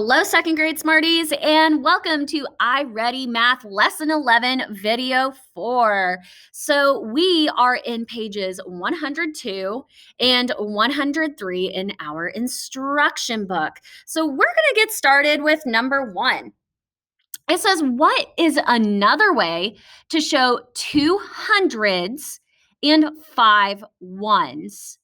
Hello, second grade Smarties, and welcome to iReady Math Lesson 11, Video 4. So we are in pages 102 and 103 in our instruction book. So we're going to get started with number 1. It says, what is another way to show 2 hundreds and 5 ones?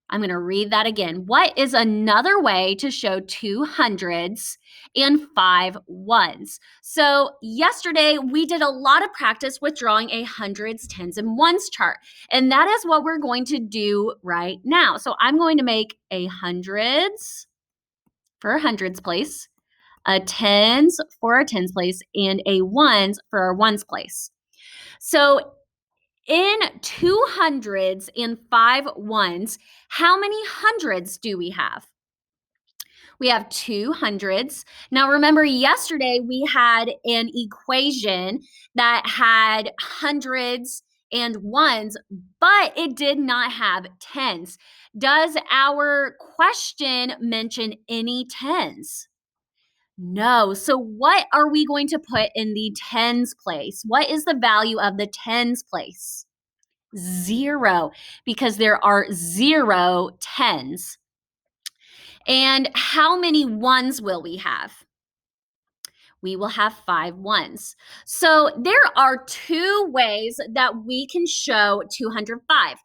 I'm going to read that again. What is another way to show 2 hundreds and 5 ones? So yesterday we did a lot of practice with drawing a hundreds, tens, and ones chart. And that is what we're going to do right now. So I'm going to make a hundreds for a hundreds place, a tens for our tens place, and a ones for our ones place. So in 2 hundreds and 5 ones, how many hundreds do we have? We have 2 hundreds. Now remember, yesterday we had an equation that had hundreds and ones, but it did not have tens. Does our question mention any tens? No. So what are we going to put in the tens place? What is the value of the tens place? 0, because there are 0 tens. And how many ones will we have? We will have 5 ones. So there are 2 ways that we can show 205.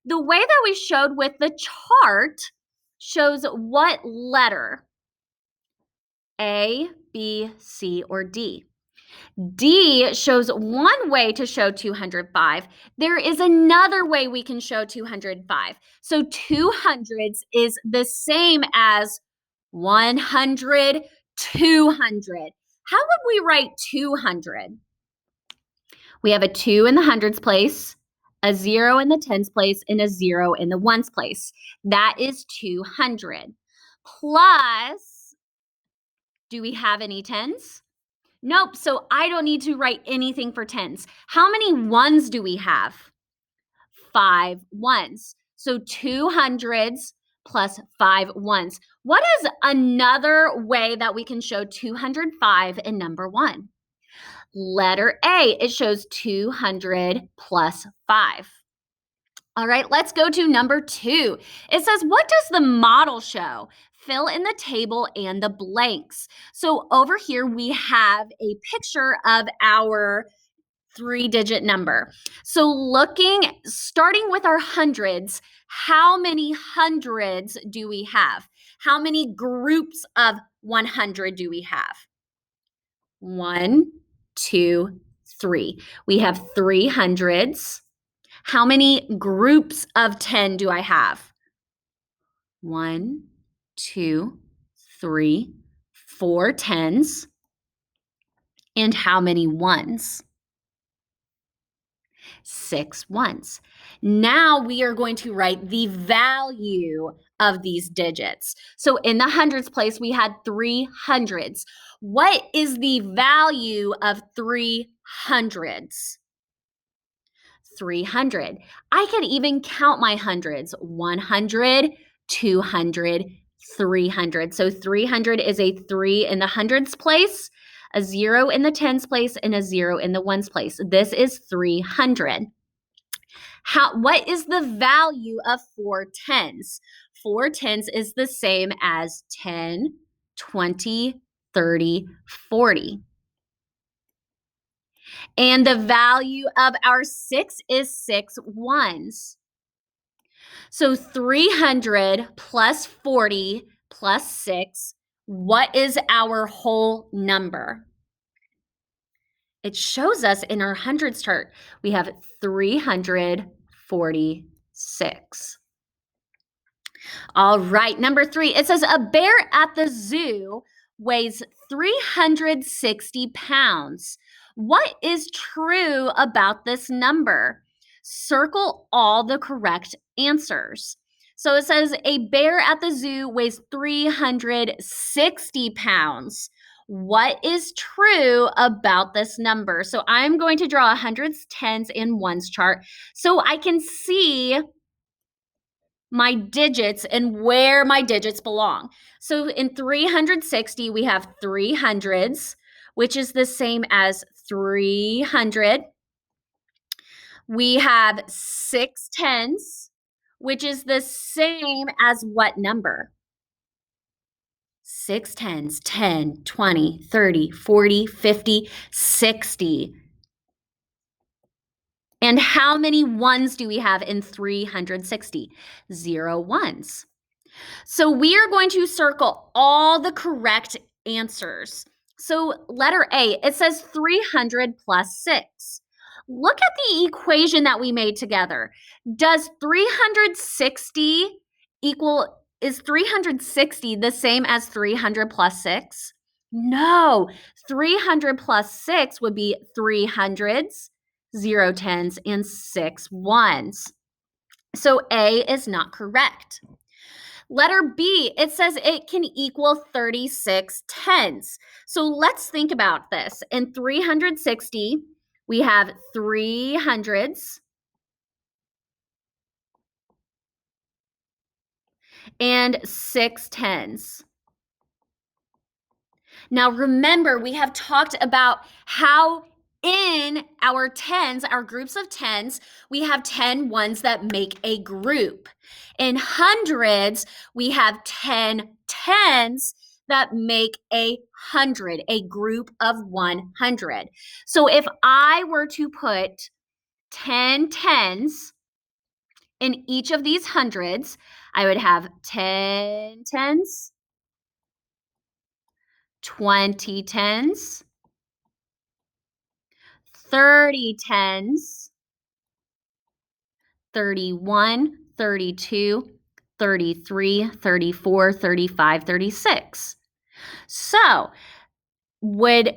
The way that we showed with the chart shows what letter? A, B, C, or D. D shows one way to show 205. There is another way we can show 205. So 200s is the same as 100, 200. How would we write 200? We have a 2 in the hundreds place, a 0 in the tens place, and a 0 in the ones place. That is 200. Plus, do we have any tens? Nope, so I don't need to write anything for tens. How many ones do we have? 5 ones. So 2 hundreds plus 5 ones. What is another way that we can show 205 in number 1? Letter A, it shows 200 plus 5. All right, let's go to number 2. It says, what does the model show? Fill in the table and the blanks. So over here, we have a picture of our 3-digit number. So starting with our hundreds, how many hundreds do we have? How many groups of 100 do we have? 1, 2, 3. We have 3 hundreds. How many groups of 10 do I have? 1, 2, 3, 4 tens. And how many ones? 6 ones. Now we are going to write the value of these digits. So in the hundreds place, we had 3 hundreds. What is the value of 3 hundreds? 300. I could even count my hundreds. 100, 200, 300. So 300 is a 3 in the hundreds place, a 0 in the tens place, and a 0 in the ones place. This is 300. What is the value of 4 tens? 4 tens is the same as 10, 20, 30, 40. And the value of our 6 is 6 ones. So 300 plus 40 plus 6, what is our whole number? It shows us in our hundreds chart, we have 346. All right, number 3, it says a bear at the zoo weighs 360 pounds. What is true about this number? Circle all the correct answers. So it says a bear at the zoo weighs 360 pounds. What is true about this number? So I'm going to draw a hundreds, tens, and ones chart so I can see my digits and where my digits belong. So in 360, we have 300s, which is the same as 300. We have 6 10s, which is the same as what number? 6 10s, 10, 20, 30, 40, 50, 60. And how many ones do we have in 360? 0 ones. So we are going to circle all the correct answers. So letter A, it says 300 plus 6. Look at the equation that we made together. Does 360 equal, is 360 the same as 300 plus 6? No, 300 plus 6 would be 300s, 0 10s, and 6 1s. So A is not correct. Letter B, it says it can equal 36 tens. So let's think about this. In 360, we have 300s and 6 tens. Now remember, we have talked about how in our tens, our groups of tens, we have 10 ones that make a group. In hundreds, we have 10 tens that make a hundred, a group of 100. So if I were to put 10 tens in each of these hundreds, I would have 10 tens, 20 tens, 30 tens, 31, 32, 33, 34, 35, 36. So would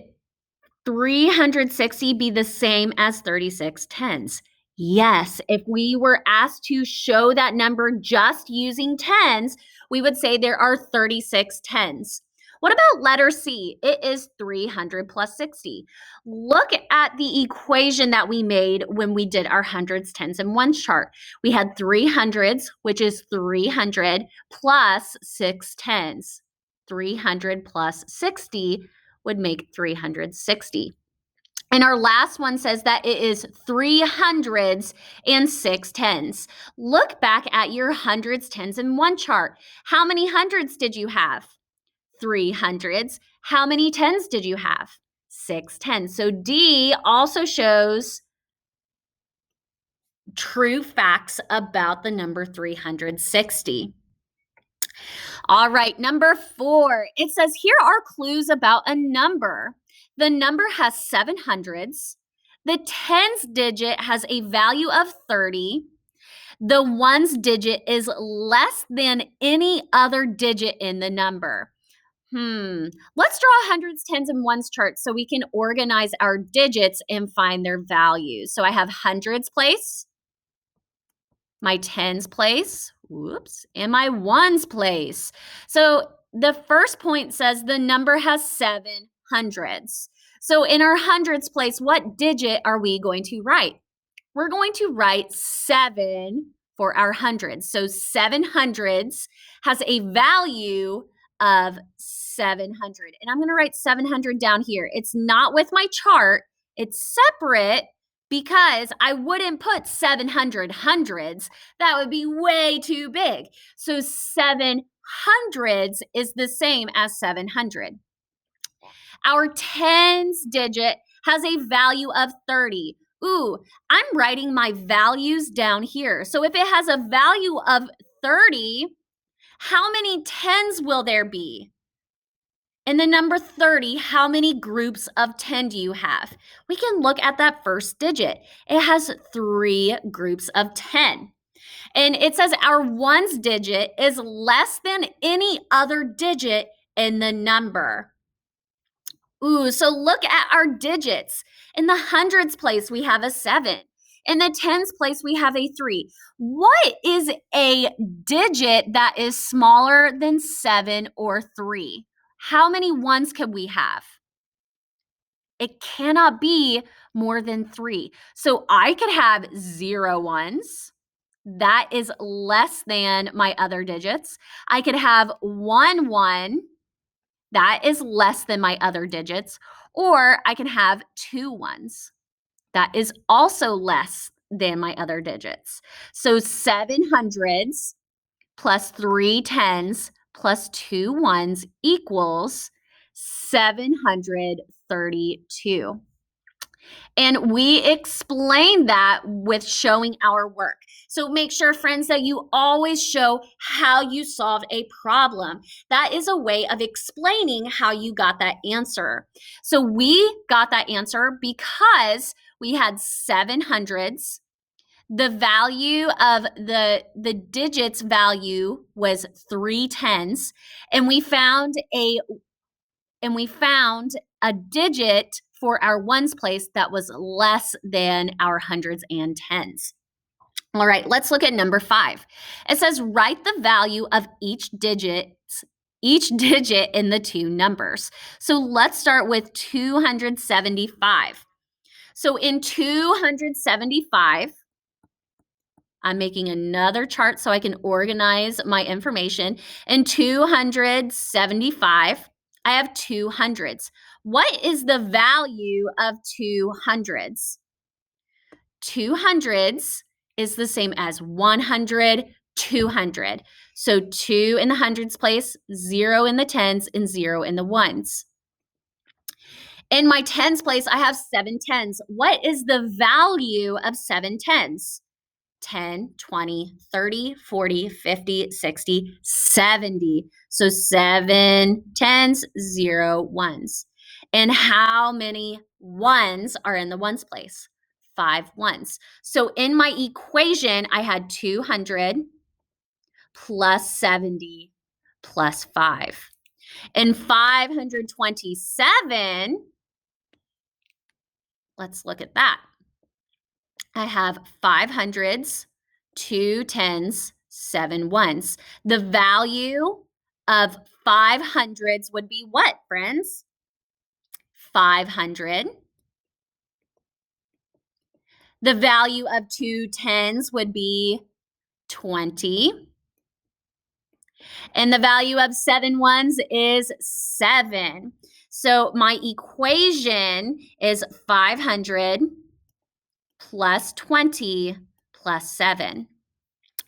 360 be the same as 36 tens? Yes, if we were asked to show that number just using tens, we would say there are 36 tens. What about letter C? It is 300 plus 60. Look at the equation that we made when we did our hundreds, tens, and ones chart. We had 300s, which is 300 plus 6 tens. 300 plus 60 would make 360. And our last one says that it is 300s and 6 tens. Look back at your hundreds, tens, and one chart. How many hundreds did you have? 300s. How many tens did you have? 6 tens. So D also shows true facts about the number 360. All right, number 4. It says here are clues about a number. The number has 7 hundreds. The tens digit has a value of 30. The ones digit is less than any other digit in the number. Let's draw a hundreds, tens, and ones chart so we can organize our digits and find their values. So I have hundreds place, my tens place, and my ones place. So the first point says the number has 7 hundreds. So in our hundreds place, what digit are we going to write? We're going to write 7 for our hundreds. So 7 hundreds has a value of 700. And I'm going to write 700 down here. It's not with my chart. It's separate because I wouldn't put 700 hundreds. That would be way too big. So 7 hundreds is the same as 700. Our tens digit has a value of 30. Ooh, I'm writing my values down here. So if it has a value of 30, how many tens will there be? In the number 30, how many groups of 10 do you have? We can look at that first digit. It has 3 groups of 10. And it says our ones digit is less than any other digit in the number. Ooh, so look at our digits. In the hundreds place, we have a 7. In the tens place, we have a 3. What is a digit that is smaller than 7 or 3? How many ones could we have? It cannot be more than 3. So I could have 0 ones. that is less than my other digits. I could have 1 1 that is less than my other digits, or I can have 2 1s. That is also less than my other digits. So 700s plus 3 10s plus 2 1s equals 732. And we explain that with showing our work. So make sure, friends, that you always show how you solved a problem. That is a way of explaining how you got that answer. So we got that answer because we had 700s. The value of the digits value was 3 10s, and we found a digit for our ones place that was less than our hundreds and tens. All right, let's look at number 5. It says write the value of each digit in the two numbers. So let's start with 275. So in 275, I'm making another chart so I can organize my information. In 275, I have 200s. What is the value of 200s? 200s is the same as 100, 200. So 2 in the hundreds place, 0 in the tens, and 0 in the ones. In my tens place, I have 7 tens. What is the value of 7 tens? 10, 20, 30, 40, 50, 60, 70. So 7 tens, 0 ones. And how many ones are in the ones place? 5 ones. So in my equation, I had 200 plus 70 plus 5. And 527, let's look at that. I have 500s, 2 10s, 7 ones. The value of 500s would be what, friends? 500. The value of 2 10s would be 20. And the value of 7 ones is 7. So my equation is 500 plus 20 plus 7.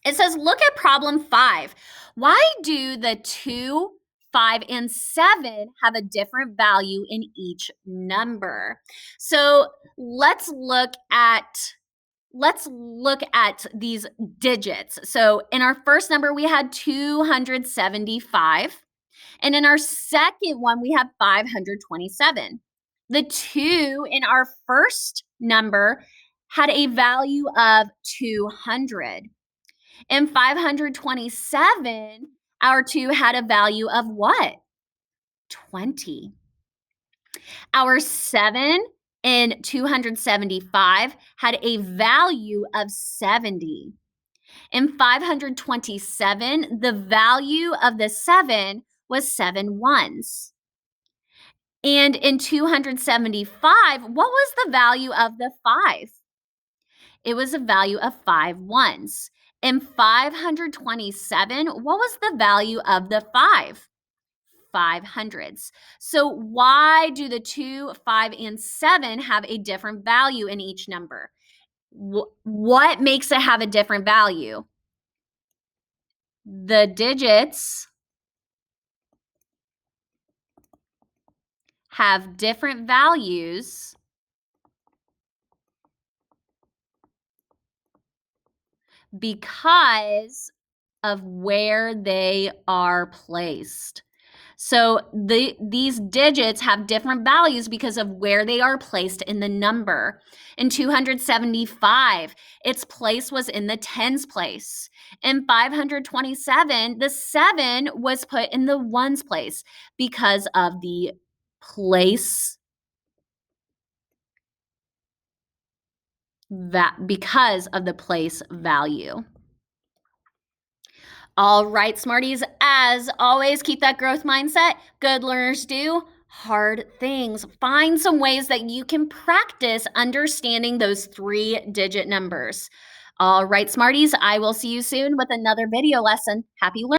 It says, look at problem 5. Why do the 2, 5, and 7 have a different value in each number? So let's look at these digits. So in our first number, we had 275. And in our second one, we have 527. The 2 in our first number had a value of 200. In 527, our 2 had a value of what? 20. Our 7 in 275 had a value of 70. In 527, the value of the 7 was 7 ones. And in 275, what was the value of the 5? It was a value of 5 ones. In 527, what was the value of the 5? 500s. So why do the 2, 5, and 7 have a different value in each number? What makes it have a different value? The digits have different values because of where they are placed. So these digits have different values because of where they are placed in the number. In 275, its place was in the tens place. In 527, the 7 was put in the ones place because of the place value. All right, Smarties, as always, keep that growth mindset. Good learners do hard things. Find some ways that you can practice understanding those 3-digit numbers. All right, Smarties, I will see you soon with another video lesson. Happy learning.